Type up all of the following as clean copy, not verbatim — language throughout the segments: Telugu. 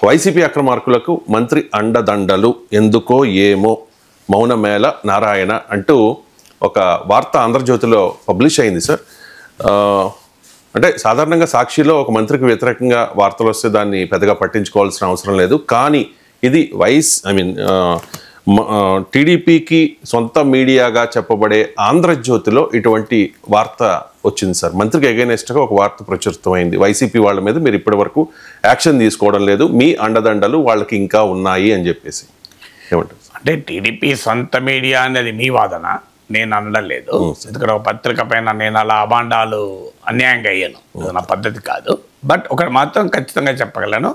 వైసీపీ అక్రమార్కులకు మంత్రి అండదండలు ఎందుకో ఏమో మౌనమేళ నారాయణ అంటూ ఒక వార్త ఆంధ్రజ్యోతిలో పబ్లిష్ అయింది సార్. అంటే సాధారణంగా సాక్షిలో ఒక మంత్రికి వ్యతిరేకంగా వార్తలు వస్తే దాన్ని పెద్దగా పట్టించుకోవాల్సిన అవసరం లేదు. కానీ ఇది టీడీపీకి సొంత మీడియాగా చెప్పబడే ఆంధ్రజ్యోతిలో ఇటువంటి వార్త వచ్చింది సార్. మంత్రికి అగైనెస్ట్గా ఒక వార్త ప్రచురితమైంది. వైసీపీ వాళ్ళ మీద మీరు ఇప్పటి వరకు యాక్షన్ తీసుకోవడం లేదు, మీ అండదండలు వాళ్ళకి ఇంకా ఉన్నాయి అని చెప్పేసి ఏమంటారు? అంటే టీడీపీ సొంత మీడియా అనేది మీ వాదన, నేను అనడం లేదు. ఎందుకంటే ఒక పత్రిక పైన నేను అలా అభాండాలు అన్యాయంగా అయ్యాను, నా పద్ధతి కాదు. బట్ ఒకటి మాత్రం ఖచ్చితంగా చెప్పగలను,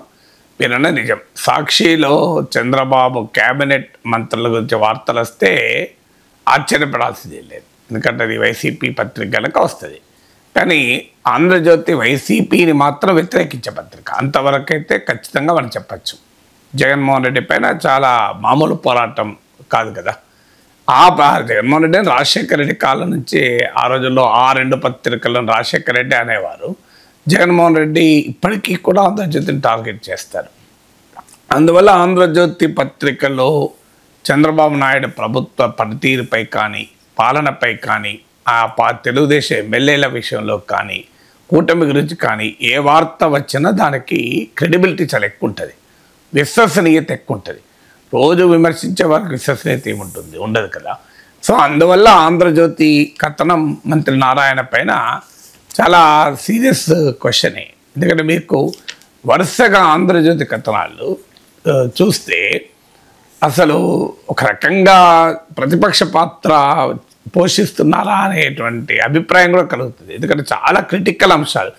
మీరన్నా నిజం. సాక్షిలో చంద్రబాబు క్యాబినెట్ మంత్రుల గురించి వార్తలు వస్తే ఆశ్చర్యపడాల్సిందే లేదు, ఎందుకంటే అది వైసీపీ పత్రిక కనుక వస్తుంది. కానీ ఆంధ్రజ్యోతి వైసీపీని మాత్రం వ్యతిరేకించే పత్రిక, అంతవరకు అయితే ఖచ్చితంగా మనం చెప్పచ్చు. జగన్మోహన్ రెడ్డి పైన చాలా మామూలు పోరాటం కాదు కదా. జగన్మోహన్ రెడ్డి రాజశేఖర రెడ్డి కాలం నుంచి ఆ రోజుల్లో ఆ రెండు పత్రికలను రాజశేఖర రెడ్డి అనేవారు. జగన్మోహన్ రెడ్డి ఇప్పటికీ కూడా ఆంధ్రజ్యోతిని టార్గెట్ చేస్తారు. అందువల్ల ఆంధ్రజ్యోతి పత్రికలో చంద్రబాబు నాయుడు ప్రభుత్వ పనితీరుపై కానీ, పాలనపై కానీ, తెలుగుదేశం ఎమ్మెల్యేల విషయంలో కానీ, కూటమి గురించి కానీ ఏ వార్త వచ్చినా దానికి క్రెడిబిలిటీ చాలా ఎక్కువ ఉంటుంది, విశ్వసనీయత ఎక్కువ ఉంటుంది. రోజు విమర్శించే వారికి విశ్వసనీయత ఏముంటుంది? ఉండదు కదా. సో అందువల్ల ఆంధ్రజ్యోతి కథనం మంత్రి నారాయణ పైన చాలా సీరియస్ క్వశ్చనే. ఎందుకంటే మీకు వరుసగా ఆంధ్రజ్యోతి కథనాలు చూస్తే అసలు ఒక రకంగా ప్రతిపక్ష పాత్ర పోషిస్తున్నారా అనేటువంటి అభిప్రాయం కూడా కలుగుతుంది. ఎందుకంటే చాలా క్రిటికల్ అంశాలు,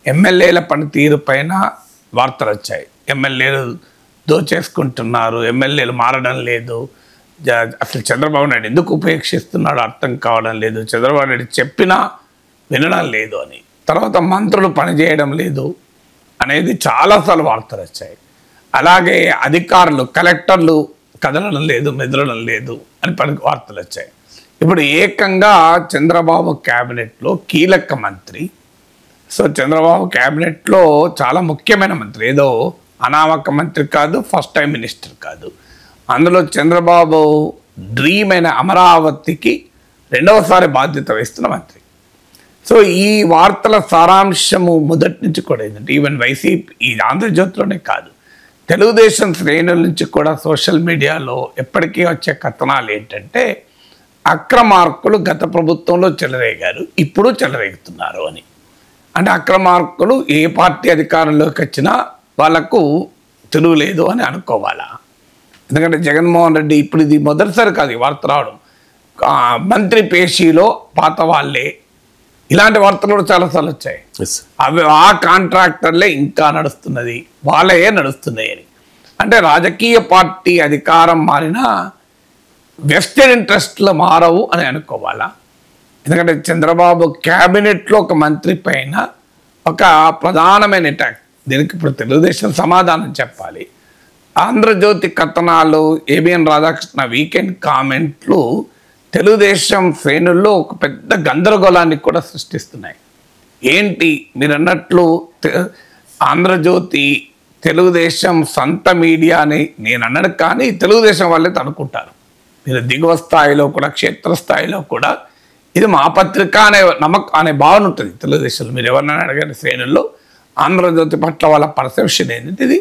ఎమ్మెల్యేల పనితీరు పైన వార్తలు వచ్చాయి. ఎమ్మెల్యేలు దోచేసుకుంటున్నారు, ఎమ్మెల్యేలు మారడం లేదు, అసలు చంద్రబాబు నాయుడు ఎందుకు ఉపేక్షిస్తున్నాడో అర్థం కావడం లేదు, చంద్రబాబు నాయుడు చెప్పినా వినడం లేదు అని, తర్వాత మంత్రులు పనిచేయడం లేదు అనేది చాలాసార్లు వార్తలు వచ్చాయి. అలాగే అధికారులు, కలెక్టర్లు కదలడం లేదు, మెదలడం లేదు అని వార్తలు వచ్చాయి. ఇప్పుడు ఏకంగా చంద్రబాబు క్యాబినెట్లో కీలక మంత్రి, సో చంద్రబాబు క్యాబినెట్లో చాలా ముఖ్యమైన మంత్రి, ఏదో అనామక మంత్రి కాదు, ఫస్ట్ టైం మినిస్టర్ కాదు. అందులో చంద్రబాబు డ్రీమ్ అయిన అమరావతికి రెండవసారి బాధ్యత వహిస్తున్న మంత్రి. సో ఈ వార్తల సారాంశము మొదటి నుంచి కూడా ఏంటంటే, ఈవెన్ వైసీపీ ఈ ఆంధ్రజ్యోతిలోనే కాదు, తెలుగుదేశం శ్రేణుల నుంచి కూడా సోషల్ మీడియాలో ఎప్పటికీ వచ్చే కథనాలు ఏంటంటే, అక్రమార్కులు గత ప్రభుత్వంలో చెలరేగారు, ఇప్పుడు చెలరేగుతున్నారు అని. అంటే అక్రమార్కులు ఏ పార్టీ అధికారంలోకి వచ్చినా వాళ్ళకు తిరుగులేదు అని అనుకోవాలా? ఎందుకంటే జగన్మోహన్ రెడ్డి ఇప్పుడు ఇది మొదటిసారి కాదు ఈ వార్త రావడం, మంత్రి పేషీలో పాత వాళ్ళే, ఇలాంటి వార్తలు కూడా చాలాసార్లు వచ్చాయి. అవి ఆ కాంట్రాక్టర్లే ఇంకా నడుస్తున్నది, వాళ్ళే నడుస్తున్నాయి అని. అంటే రాజకీయ పార్టీ అధికారం మారినా వెస్టెడ్ ఇంట్రెస్ట్లు మారవు అని అనుకోవాలా? ఎందుకంటే చంద్రబాబు క్యాబినెట్లో ఒక మంత్రి పైన ఒక ప్రధానమైన అటాక్, దీనికి ఇప్పుడు తెలుగుదేశం సమాధానం చెప్పాలి. ఆంధ్రజ్యోతి కథనాలు, ఏబిఎన్ రాధాకృష్ణ వీకెండ్ కామెంట్లు తెలుగుదేశం శ్రేణుల్లో ఒక పెద్ద గందరగోళాన్ని కూడా సృష్టిస్తున్నాయి. ఏంటి మీరు అన్నట్లు ఆంధ్రజ్యోతి తెలుగుదేశం సొంత మీడియా అని నేను అన్నాడు, కానీ తెలుగుదేశం వాళ్ళే అనుకుంటారు. మీరు దిగువ స్థాయిలో కూడా, క్షేత్రస్థాయిలో కూడా ఇది మా పత్రిక అనే అనే భావన ఉంటుంది తెలుగుదేశంలో. మీరు ఎవరినైనా అడగని శ్రేణుల్లో ఆంధ్రజ్యోతి పట్ల వాళ్ళ పర్సెప్షన్ ఏంటంటే ఇది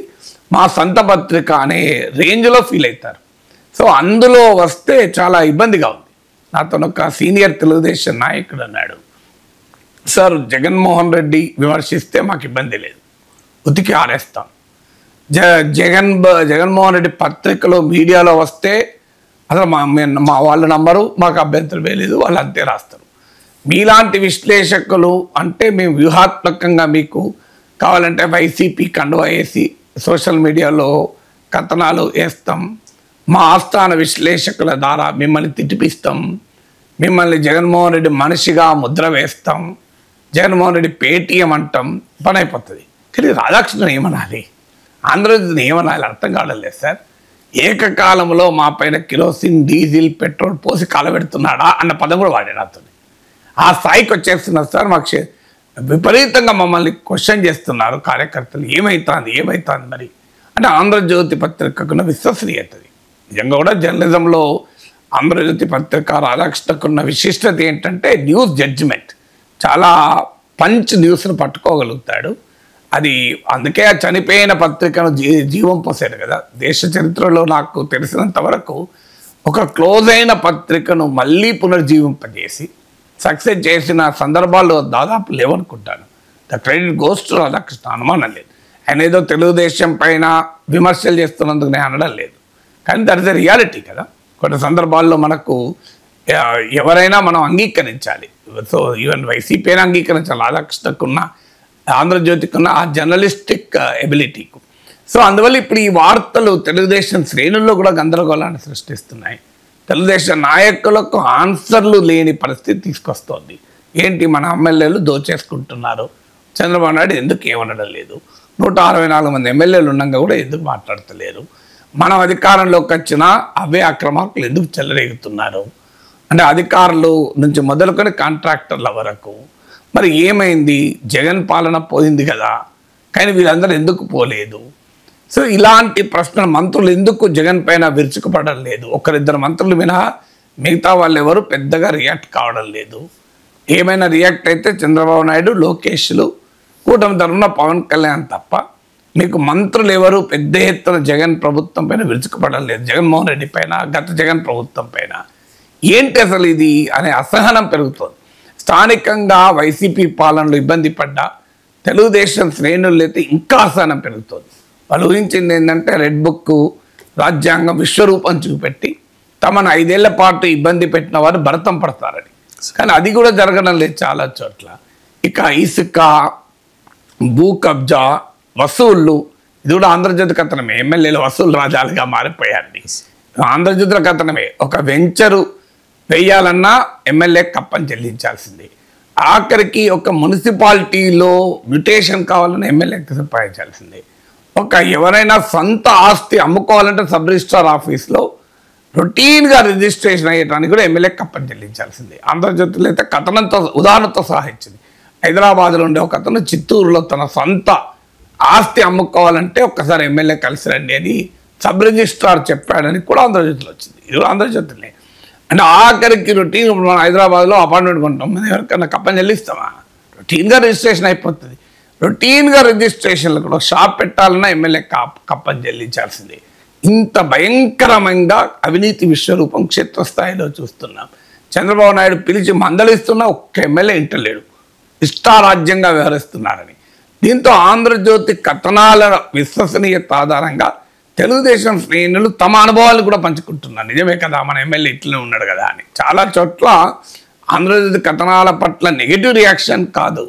మా సొంత పత్రిక అనే రేంజ్లో ఫీల్ అవుతారు. సో అందులో వస్తే చాలా ఇబ్బందిగా ఉంది. నాతో ఒక సీనియర్ తెలుగుదేశం నాయకుడు అన్నాడు, సార్ జగన్మోహన్ రెడ్డి విమర్శిస్తే మాకు ఇబ్బంది లేదు, ఉతికి ఆరేస్తాం. జగన్మోహన్ రెడ్డి పత్రికలో మీడియాలో వస్తే అసలు మా వాళ్ళు నమ్మరు, మాకు అభ్యంతరం వేయలేదు, వాళ్ళు అంతే రాస్తారు. మీలాంటి విశ్లేషకులు అంటే మేము వ్యూహాత్మకంగా మీకు కావాలంటే వైసీపీ కండువా వేసి సోషల్ మీడియాలో కథనాలు వేస్తాం, మా ఆస్థాన విశ్లేషకుల ద్వారా మిమ్మల్ని తిట్టిపిస్తాం, మిమ్మల్ని జగన్మోహన్ రెడ్డి మనిషిగా ముద్ర వేస్తాం, జగన్మోహన్ రెడ్డి పేటీఎం అంటాం, పని అయిపోతుంది. కానీ రాధాకృష్ణన్ ఏమనాలి, ఆంధ్రజ్యోతిని ఏమనాలి అర్థం కావడం లేదు సార్. ఏకకాలంలో మా పైన కిరోసిన్, డీజిల్, పెట్రోల్ పోసి కాలబెడుతున్నాడా అన్న పదం కూడా వాడాడు అతను. ఆ స్థాయికి వచ్చేస్తున్నారు సార్. మాకు విపరీతంగా మమ్మల్ని క్వశ్చన్ చేస్తున్నారు కార్యకర్తలు, ఏమవుతుంది మరి అంటే ఆంధ్రజ్యోతి పత్రికకున్న విశ్వసనీయతది. నిజంగా కూడా జర్నలిజంలో ఆంధ్రజ్యోతి పత్రిక రాధాకృష్ణకున్న విశిష్టత ఏంటంటే న్యూస్ జడ్జిమెంట్. చాలా పంచ్ న్యూస్ను పట్టుకోగలుగుతాడు. అది అందుకే ఆ చనిపోయిన పత్రికను జీవం పోసాడు కదా. దేశ చరిత్రలో నాకు తెలిసినంత వరకు ఒక క్లోజ్ అయిన పత్రికను మళ్ళీ పునర్జీవింపజేసి సక్సెస్ చేసిన సందర్భాలు దాదాపు లేవనుకుంటాను. The credit goes to Radhakrishna, అనుమానం లేదు. ఆయన ఏదో తెలుగుదేశం పైన విమర్శలు చేస్తున్నందుకు నేను అనడం లేదు, కానీ దట్ ఇస్ ఎ రియాలిటీ కదా. కొన్ని సందర్భాల్లో మనకు ఎవరైనా మనం అంగీకరించాలి. సో ఈవెన్ వైసీపీ అయినా అంగీకరించాలి రాధాకృష్ణకున్న, ఆంధ్రజ్యోతికున్న ఆ జర్నలిస్టిక్ ఎబిలిటీకు. సో అందువల్ల ఇప్పుడు ఈ వార్తలు తెలుగుదేశం శ్రేణుల్లో కూడా గందరగోళాన్ని సృష్టిస్తున్నాయి. తెలుగుదేశం నాయకులకు ఆన్సర్లు లేని పరిస్థితి తీసుకొస్తోంది. ఏంటి మన ఎమ్మెల్యేలు దోచేసుకుంటున్నారు, చంద్రబాబు నాయుడు ఎందుకు ఏమనడం లేదు, 164 మంది ఎమ్మెల్యేలు ఉండగా కూడా ఎందుకు మాట్లాడతలేరు, మనం అధికారంలోకి వచ్చినా అవే అక్రమార్కులు ఎందుకు చెలరేగుతున్నారు, అంటే అధికారులు నుంచి మొదలుకొని కాంట్రాక్టర్ల వరకు మరి ఏమైంది, జగన్ పాలన పోయింది కదా కానీ వీళ్ళందరూ ఎందుకు పోలేదు. సో ఇలాంటి ప్రశ్నలు మంత్రులు ఎందుకు జగన్ పైన విరుచుకుపడడం లేదు, ఒకరిద్దరు మంత్రులు మినహా మిగతా వాళ్ళు ఎవరు పెద్దగా రియాక్ట్ కావడం లేదు. ఏమైనా రియాక్ట్ అయితే చంద్రబాబు నాయుడు, లోకేష్లు, కూటమి తరఫున పవన్ కళ్యాణ్ తప్ప మీకు మంత్రులు ఎవరు పెద్ద ఎత్తున జగన్ ప్రభుత్వం పైన విరుచుకుపడడం లేదు. జగన్మోహన్ రెడ్డి పైన, గత జగన్ ప్రభుత్వం పైన ఏంటి అసలు ఇది అనే అసహనం పెరుగుతుంది. స్థానికంగా వైసీపీ పాలనలో ఇబ్బంది పడ్డా తెలుగుదేశం శ్రేణులు అయితే ఇంకా అసహనం పెరుగుతుంది. వాళ్ళు ఊహించింది ఏంటంటే రెడ్ బుక్, రాజ్యాంగం విశ్వరూపం చూపెట్టి తమను 5 ఏళ్ల పాటు ఇబ్బంది పెట్టిన వారు భరతం పడతారని. కానీ అది కూడా జరగడం లేదు చాలా చోట్ల. ఇక ఇసుక, భూ కబ్జా, వసూళ్ళు, ఇది కూడా ఆంధ్రజ్యోతి కథనమే. ఎమ్మెల్యేలు వసూలు రాజాలుగా మారిపోయారు. ఆంధ్రజ్యోతి కథనమే. ఒక వెంచరు వేయాలన్నా ఎమ్మెల్యే కప్పని చెల్లించాల్సిందే. ఆఖరికి ఒక మున్సిపాలిటీలో మ్యూటేషన్ కావాలన్నా ఎమ్మెల్యేకి సంపాదించాల్సిందే. ఒక ఎవరైనా సొంత ఆస్తి అమ్ముకోవాలంటే సబ్ రిజిస్ట్రార్ ఆఫీస్లో రొటీన్గా రిజిస్ట్రేషన్ అయ్యడానికి కూడా ఎమ్మెల్యే కప్పని చెల్లించాల్సిందే. ఆంధ్రజ్యోతిలో అయితే కథనంతో ఉదాహరణతో సహా ఇచ్చింది. హైదరాబాద్లో ఉండే ఒక అతను చిత్తూరులో తన సొంత ఆస్తి అమ్ముకోవాలంటే ఒక్కసారి ఎమ్మెల్యే కలిసి రండి అని సబ్ రిజిస్ట్రార్ చెప్పాడని కూడా ఆంధ్రజ్యోతిలో వచ్చింది. ఇది కూడా ఆంధ్రజ్యోతిలో. అంటే ఆఖరికి రొటీన్ ఇప్పుడు మనం హైదరాబాద్లో అపార్ట్మెంట్ కొంటాం, మనం ఎవరికైనా కప్పని చెల్లిస్తామా? రొటీన్గా రిజిస్ట్రేషన్ అయిపోతుంది. రొటీన్గా రిజిస్ట్రేషన్లు కూడా షాప్ పెట్టాలన్నా ఎమ్మెల్యే కప్పని చెల్లించాల్సిందే. ఇంత భయంకరంగా అవినీతి విశ్వరూపం క్షేత్రస్థాయిలో చూస్తున్నాం. చంద్రబాబు నాయుడు పిలిచి మందలిస్తున్నా ఒక్క ఎమ్మెల్యే ఇంటలేడు, ఇష్టారాజ్యంగా వ్యవహరిస్తున్నారని. దీంతో ఆంధ్రజ్యోతి కథనాల విశ్వసనీయత ఆధారంగా తెలుగుదేశం శ్రేణులు తమ అనుభవాలు కూడా పంచుకుంటున్నారు. నిజమే కదా, మన ఎమ్మెల్యే ఇట్లనే ఉన్నాడు కదా అని. చాలా చోట్ల ఆంధ్రజ్యోతి కథనాల పట్ల నెగిటివ్ రియాక్షన్ కాదు,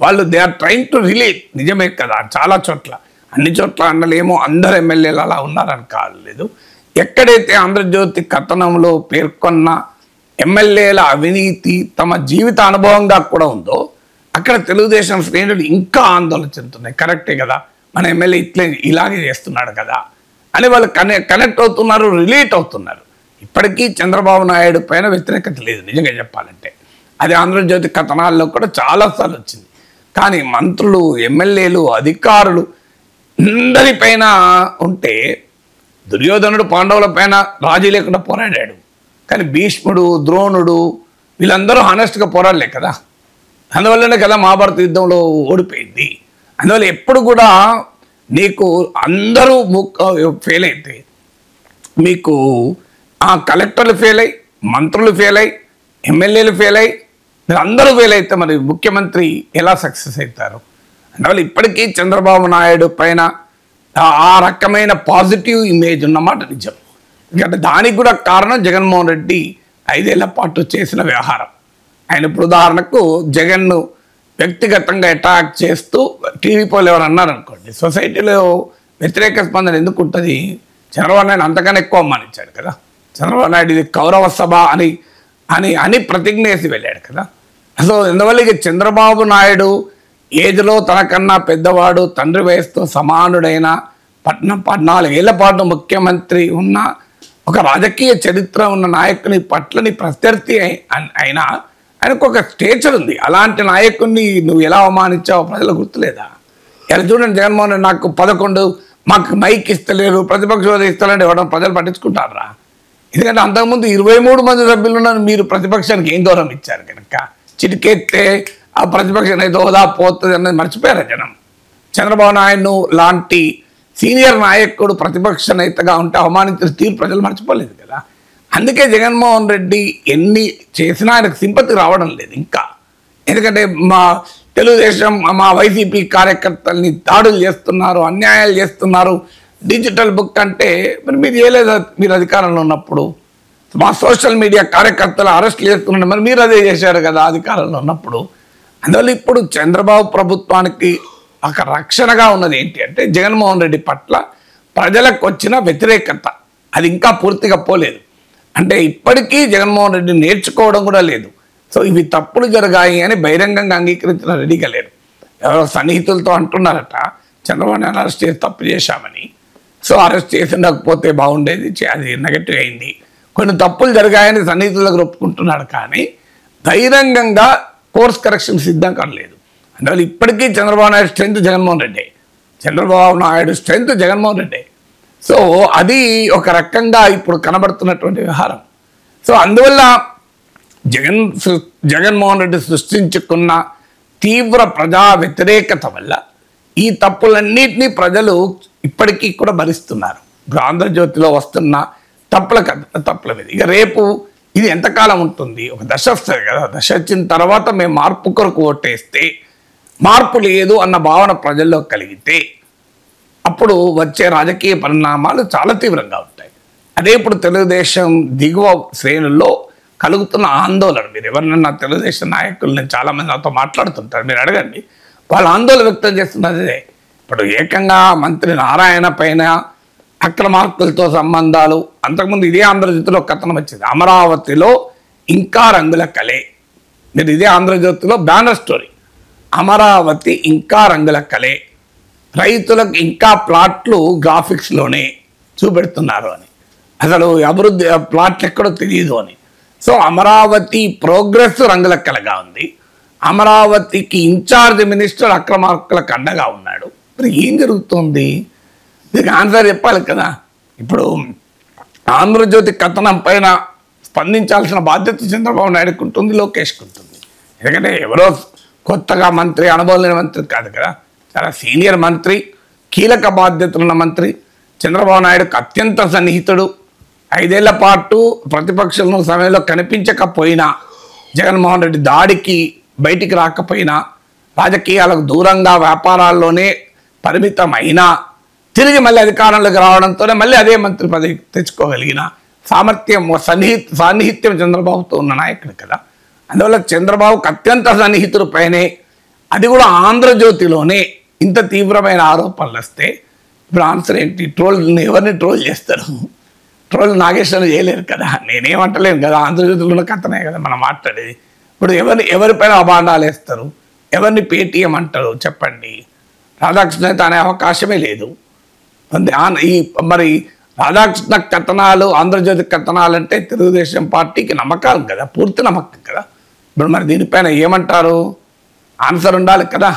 వాళ్ళు they are trying to relate. నిజమే కదా, చాలా చోట్ల, అన్ని చోట్ల అన్నలేమో అందరు ఎమ్మెల్యేలు అలా ఉన్నారని కాలేదు. ఎక్కడైతే ఆంధ్రజ్యోతి కథనంలో పేర్కొన్న ఎమ్మెల్యేల అవినీతి తమ జీవిత అనుభవంగా కూడా ఉందో అక్కడ తెలుగుదేశం శ్రేణులు ఇంకా ఆందోళన చెందుతున్నాయి. కరెక్టే కదా, మన ఎమ్మెల్యే ఇలాగే చేస్తున్నాడు కదా అని వాళ్ళు కనెక్ట్ అవుతున్నారు, రిలేట్ అవుతున్నారు. ఇప్పటికీ చంద్రబాబు నాయుడు పైన వ్యతిరేకత లేదు నిజంగా చెప్పాలంటే. అది ఆంధ్రజ్యోతి కథనాల్లో కూడా చాలాసార్లు వచ్చింది. కానీ మంత్రులు, ఎమ్మెల్యేలు, అధికారులు అందరిపైన ఉంటే దుర్యోధనుడు పాండవుల పైన రాజీ లేకుండా పోరాడాడు. కానీ భీష్ముడు, ద్రోణుడు వీళ్ళందరూ హానెస్ట్గా పోరాడలే కదా. అందువల్లనే కదా మహాభారత యుద్ధంలో ఓడిపోయింది. అందువల్ల ఎప్పుడు కూడా నీకు అందరూ ఫెయిల్ అయితే, మీకు ఆ కలెక్టర్లు ఫెయిల్ అయ్యి, మంత్రులు ఫెయిల్ అయ్యి, ఎమ్మెల్యేలు ఫెయిల్ అయ్యి, మీరు అందరూ ఫెయిల్ అయితే మరి ముఖ్యమంత్రి ఎలా సక్సెస్ అవుతారు? అందువల్ల ఇప్పటికీ చంద్రబాబు నాయుడు పైన ఆ రకమైన పాజిటివ్ ఇమేజ్ ఉన్నమాట నిజం. ఎందుకంటే దానికి కూడా కారణం జగన్మోహన్ రెడ్డి 5 ఏళ్ల పాటు చేసిన వ్యవహారం. ఆయన ఇప్పుడు ఉదాహరణకు జగన్ను వ్యక్తిగతంగా అటాక్ చేస్తూ టీడీపీ వాళ్ళు ఎవరు అన్నారనుకోండి, సొసైటీలో వ్యతిరేక స్పందన ఎందుకు ఉంటుంది? చంద్రబాబు నాయుడు అంతకన్నా ఎక్కువ అవమానించాడు కదా. చంద్రబాబు నాయుడు ఇది కౌరవ సభ అని అని అని ప్రతిజ్ఞ వేసి వెళ్ళాడు కదా. సో అందువల్ల ఇక చంద్రబాబు నాయుడు ఏజ్లో తనకన్నా పెద్దవాడు, తండ్రి వయసుతో సమానుడైన 14 ఏళ్ల పాటు ముఖ్యమంత్రి ఉన్న ఒక రాజకీయ చరిత్ర ఉన్న నాయకుని పట్లని ప్రత్యర్థి అయినా ఆయనకు ఒక స్టేచర్ ఉంది. అలాంటి నాయకుడిని నువ్వు ఎలా అవమానించావో ప్రజలకు గుర్తులేదా? ఇలా చూడండి, జగన్మోహన్ రెడ్డి నాకు మాకు మైక్ ఇస్తలేరు, ప్రతిపక్ష హోదా ఇస్తలేంటే ఇవ్వడం ప్రజలు పట్టించుకుంటారా? ఎందుకంటే అంతకుముందు 23 మంది సభ్యులు ఉన్నారు, మీరు ప్రతిపక్షానికి ఏం గౌరవం ఇచ్చారు కనుక చిటికెత్తే ఆ ప్రతిపక్షం ఏదో హోదా పోతుంది అన్నది మర్చిపోయారు జనం. చంద్రబాబు నాయుడు లాంటి సీనియర్ నాయకుడు ప్రతిపక్ష నేతగా ఉంటే అవమానించిన తీరు ప్రజలు మర్చిపోలేదు కదా. అందుకే జగన్మోహన్ రెడ్డి ఎన్ని చేసినా ఆయనకు సింపతి రావడం లేదు ఇంకా. ఎందుకంటే మా తెలుగుదేశం మా వైసీపీ కార్యకర్తల్ని దాడులు చేస్తున్నారు, అన్యాయాలు చేస్తున్నారు, డిజిటల్ బుక్ అంటే మరి మీరు చేయలేదు మీరు అధికారంలో ఉన్నప్పుడు. మా సోషల్ మీడియా కార్యకర్తలు అరెస్ట్ చేస్తున్నారు, మరి మీరు అదే చేశారు కదా అధికారంలో ఉన్నప్పుడు. అందువల్ల ఇప్పుడు చంద్రబాబు ప్రభుత్వానికి ఒక రక్షణగా ఉన్నది ఏంటి అంటే జగన్మోహన్ రెడ్డి పట్ల ప్రజలకు వచ్చిన వ్యతిరేకత అది ఇంకా పూర్తిగా పోలేదు. అంటే ఇప్పటికీ జగన్మోహన్ రెడ్డి నేర్చుకోవడం కూడా లేదు. సో ఇవి తప్పులు జరిగాయి అని బహిరంగంగా అంగీకరించిన రెడీగా లేరు. ఎవరో సన్నిహితులతో అంటున్నారట చంద్రబాబు నాయుడు అరెస్ట్ చేసి తప్పు చేశామని. సో అరెస్ట్ చేసినకపోతే బాగుండేది, అది నెగటివ్ అయింది, కొన్ని తప్పులు జరిగాయని సన్నిహితుల దగ్గర ఒప్పుకుంటున్నాడు. కానీ బహిరంగంగా కోర్స్ కరెక్షన్ సిద్ధం కాలేదు. అందువల్ల ఇప్పటికీ Chandrababu Naidu strength Jaganmohan Reddy, Chandrababu Naidu strength Jaganmohan Reddy. So అది ఒక రకంగా ఇప్పుడు కనబడుతున్నటువంటి వ్యవహారం. సో అందువల్ల జగన్మోహన్ రెడ్డి సృష్టించుకున్న తీవ్ర ప్రజా వ్యతిరేకత వల్ల ఈ తప్పులన్నింటినీ ప్రజలు ఇప్పటికీ కూడా భరిస్తున్నారు. ఇప్పుడు ఆంధ్రజ్యోతిలో వస్తున్న తప్పుల మీద ఇక రేపు ఇది ఎంతకాలం ఉంటుంది? ఒక దశ వస్తుంది కదా, దశ వచ్చిన తర్వాత మేము మార్పు కొరకు ఓటేస్తే మార్పు లేదు అన్న భావన ప్రజల్లో కలిగితే అప్పుడు వచ్చే రాజకీయ పరిణామాలు చాలా తీవ్రంగా ఉంటాయి. అదే ఇప్పుడు తెలుగుదేశం దిగువ శ్రేణుల్లో కలుగుతున్న ఆందోళన, మీరు ఎవరినన్నా తెలుగుదేశం నాయకులు నేను చాలామంది నాతో మాట్లాడుతుంటారు, మీరు అడగండి, వాళ్ళు ఆందోళన వ్యక్తం చేస్తున్నదే. ఇప్పుడు ఏకంగా మంత్రి నారాయణ పైన అక్రమార్కులతో సంబంధాలు, అంతకుముందు ఇదే ఆంధ్రజ్యోతిలో కథనం వచ్చింది, అమరావతిలో ఇంకా రంగుల కలే. మీరు ఇదే ఆంధ్రజ్యోతిలో బ్యానర్ స్టోరీ, అమరావతి ఇంకా రంగుల కలే, రైతులకు ఇంకా ప్లాట్లు గ్రాఫిక్స్లోనే చూపెడుతున్నారు అని, అసలు అభివృద్ధి ప్లాట్లు ఎక్కడో తెలియదు అని. సో అమరావతి ప్రోగ్రెస్ రంగుల కలగా ఉంది, అమరావతికి ఇన్ఛార్జ్ మినిస్టర్ అక్రమార్కులకు అండగా ఉన్నాడు. మరి ఏం జరుగుతుంది? దీనికి ఆన్సర్ చెప్పాలి కదా. ఇప్పుడు ఆంధ్రజ్యోతి కథనం పైన స్పందించాల్సిన బాధ్యత చంద్రబాబు నాయుడుకు ఉంటుంది, లోకేష్కి ఉంటుంది. ఎందుకంటే ఎవరో కొత్తగా మంత్రి, అనుభవం లేని మంత్రి కాదు కదా, చాలా సీనియర్ మంత్రి, కీలక బాధ్యతలున్న మంత్రి, చంద్రబాబు నాయుడుకు అత్యంత సన్నిహితుడు. 5 ఏళ్ల పాటు ప్రతిపక్షంలో సమయంలో కనిపించకపోయినా, జగన్మోహన్ రెడ్డి దాడికి బయటికి రాకపోయినా, రాజకీయాలకు దూరంగా వ్యాపారాల్లోనే పరిమితం అయినా, తిరిగి మళ్ళీ అధికారంలోకి రావడంతోనే మళ్ళీ అదే మంత్రి పదవి తెచ్చుకోగలిగిన సామర్థ్యం, సాన్నిహిత్యం చంద్రబాబుతో ఉన్న నాయకుడు కదా. అందువల్ల చంద్రబాబుకు అత్యంత సన్నిహితుడు పైనే, అది కూడా ఆంధ్రజ్యోతిలోనే ఇంత తీవ్రమైన ఆరోపణలు వస్తే ఇప్పుడు ఆన్సర్ ఏంటి? ఎవరిని ట్రోల్ చేస్తారు? ట్రోల్ నాగేశ్వరం చేయలేరు కదా, నేనేమంటలేను కదా, ఆంధ్రజ్యోతిలో కథనే కదా మనం మాట్లాడేది. ఇప్పుడు ఎవరిపైన అభాండాలు వేస్తారు, ఎవరిని పేటీఎం అంటారు చెప్పండి? రాధాకృష్ణ అయితే అనే అవకాశమే లేదు. మరి రాధాకృష్ణ కథనాలు, ఆంధ్రజ్యోతి కథనాలు అంటే తెలుగుదేశం పార్టీకి నమ్మకాలు కదా, పూర్తి నమ్మకం కదా. ఇప్పుడు మరి దీనిపైన ఏమంటారు? ఆన్సర్ ఉండాలి కదా.